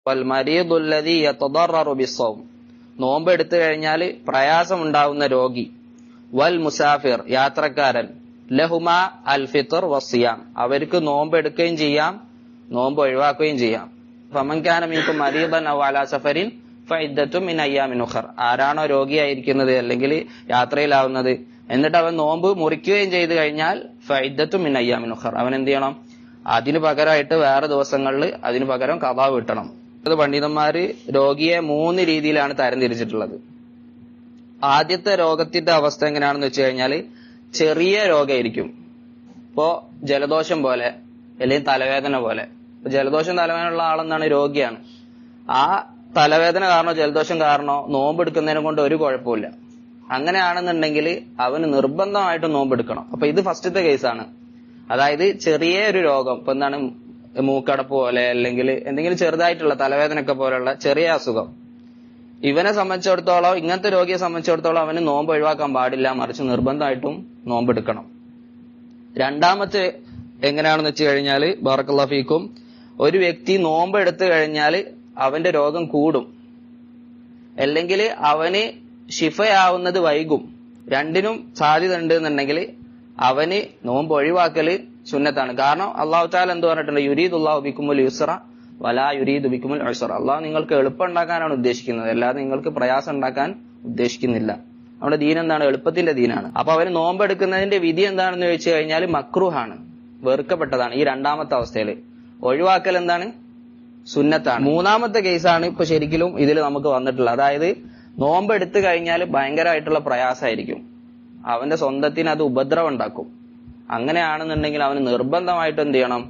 വൽ മരീദുല്ലദീ യതദററു ബിസ്സൗം, നോമ്പ് എടുത്തു കഴിഞ്ഞാൽ പ്രയാസമുണ്ടാവുന്ന രോഗി, വൽ മുസാഫിർ യാത്രക്കാരൻ, ലഹുമാ അൽ ഫിത്ർ വസ്സിയാം, അവർക്ക് നോമ്പ് എടുക്കുകയും ചെയ്യാം നോമ്പ് ഒഴിവാക്കുകയും ചെയ്യാം. ഫമൻ കാന മിൻകും മരീദൻ ഔ അലാ സഫരിൻ ഫഇദ്ദത്തും മിൻ അയ്യാമിൻ ഉഖർ, ആരാണോ രോഗിയായിരിക്കുന്നത് അല്ലെങ്കിൽ യാത്രയിലാവുന്നത് എന്നിട്ട് അവൻ നോമ്പ് മുറിക്കുകയും ചെയ്തു കഴിഞ്ഞാൽ ഫഇദ്ദത്തും മിൻ അയ്യാമിൻ ഉഖർ, അവൻ എന്ത് ചെയ്യണം? അതിന് പകരമായിട്ട് വേറെ ദിവസങ്ങളിൽ അതിന് പകരം ഖളാ വീട്ടണം. പണ്ഡിതന്മാര് രോഗിയെ 3 രീതിയിലാണ് തരംതിരിച്ചിട്ടുള്ളത്. ആദ്യത്തെ രോഗത്തിന്റെ അവസ്ഥ എങ്ങനെയാണെന്ന് വെച്ച് കഴിഞ്ഞാല് ചെറിയ രോഗമായിരിക്കും. ഇപ്പോ ജലദോഷം പോലെ അല്ലെങ്കിൽ തലവേദന പോലെ. ജലദോഷം തലവേദന ഉള്ള ആളെന്താണ്? രോഗിയാണ്. ആ തലവേദന കാരണോ ജലദോഷം കാരണോ നോമ്പെടുക്കുന്നതിനെ കൊണ്ട് ഒരു കുഴപ്പമില്ല. അങ്ങനെയാണെന്നുണ്ടെങ്കിൽ അവന് നിർബന്ധമായിട്ട് നോമ്പെടുക്കണം. അപ്പൊ ഇത് ഫസ്റ്റത്തെ കേസാണ്. അതായത് ചെറിയ ഒരു രോഗം, ഇപ്പൊ എന്താണ്, മൂക്കടപ്പ് പോലെ അല്ലെങ്കിൽ എന്തെങ്കിലും ചെറുതായിട്ടുള്ള തലവേദനയൊക്കെ പോലെയുള്ള ചെറിയ അസുഖം, ഇവനെ സംബന്ധിച്ചിടത്തോളം, ഇങ്ങനത്തെ രോഗിയെ സംബന്ധിച്ചിടത്തോളം അവന് നോമ്പ് ഒഴിവാക്കാൻ പാടില്ല, മറിച്ച് നിർബന്ധമായിട്ടും നോമ്പെടുക്കണം. രണ്ടാമത്തെ എങ്ങനെയാണെന്ന് വെച്ച് കഴിഞ്ഞാല്, ബറക്കല്ലാഹു ഫീക്കും, ഒരു വ്യക്തി നോമ്പ് എടുത്തു കഴിഞ്ഞാൽ അവന്റെ രോഗം കൂടും, അല്ലെങ്കിൽ അവന് ശിഫയാവുന്നത് വൈകും. രണ്ടിനും സാധ്യത ഉണ്ട് എന്നുണ്ടെങ്കിൽ അവന് നോമ്പ് ഒഴിവാക്കല് സുന്നത്താണ്. കാരണം അള്ളാഹു തആല എന്ത് പറഞ്ഞിട്ടുണ്ട്? യുരീദുല്ലാഹു ബിക്കുമുൽ യുസ്റ വലാ യുരീദു ബിക്കുമുൽ ഉസ്റ, അള്ളാഹു നിങ്ങൾക്ക് എളുപ്പം ഉണ്ടാക്കാനാണ് ഉദ്ദേശിക്കുന്നത്, അല്ലാതെ നിങ്ങൾക്ക് പ്രയാസം ഉണ്ടാക്കാൻ ഉദ്ദേശിക്കുന്നില്ല. നമ്മുടെ ദീൻ എന്താണ്? എളുപ്പത്തിന്റെ ദീനാണ്. അപ്പൊ അവന് നോമ്പെടുക്കുന്നതിന്റെ വിധി എന്താണെന്ന് ചോദിച്ചു കഴിഞ്ഞാൽ മക്രൂഹാണ്, വെറുക്കപ്പെട്ടതാണ്. ഈ രണ്ടാമത്തെ അവസ്ഥയിൽ ഒഴിവാക്കൽ എന്താണ്? സുന്നത്താണ്. മൂന്നാമത്തെ കേസാണ് ഇപ്പൊ ശരിക്കും ഇതിൽ നമുക്ക് വന്നിട്ടുള്ളത്. അതായത് നോമ്പ് എടുത്തു കഴിഞ്ഞാൽ ഭയങ്കരമായിട്ടുള്ള പ്രയാസമായിരിക്കും, അവന്റെ സ്വന്തത്തിന് അത് ഉപദ്രവം ഉണ്ടാക്കും. അങ്ങനെയാണെന്നുണ്ടെങ്കിൽ അവന് നിർബന്ധമായിട്ട് എന്ത് ചെയ്യണം?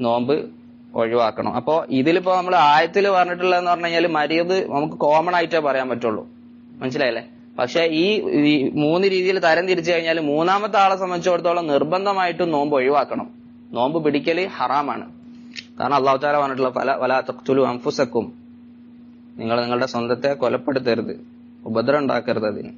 നോമ്പ് ഒഴിവാക്കണം. അപ്പോ ഇതിലിപ്പോ നമ്മൾ ആയത്തിൽ പറഞ്ഞിട്ടുള്ളതെന്ന് പറഞ്ഞു കഴിഞ്ഞാൽ മരീദ് നമുക്ക് കോമൺ ആയിട്ടേ പറയാൻ പറ്റുള്ളൂ, മനസ്സിലായല്ലേ? പക്ഷെ ഈ 3 രീതിയിൽ തരം തിരിച്ചു കഴിഞ്ഞാൽ മൂന്നാമത്തെ ആളെ സംബന്ധിച്ചിടത്തോളം നിർബന്ധമായിട്ടും നോമ്പ് ഒഴിവാക്കണം. നോമ്പ് പിടിക്കല് ഹറാമാണ്. കാരണം അല്ലാഹു തആല പറഞ്ഞിട്ടുള്ള വലാ തഖ്തുലു അൻഫുസക്കും, നിങ്ങൾ നിങ്ങളുടെ സ്വന്തത്തെ കൊലപ്പെടുത്തരുത്, ഉപദ്രവം ഉണ്ടാക്കരുത് അതിന്.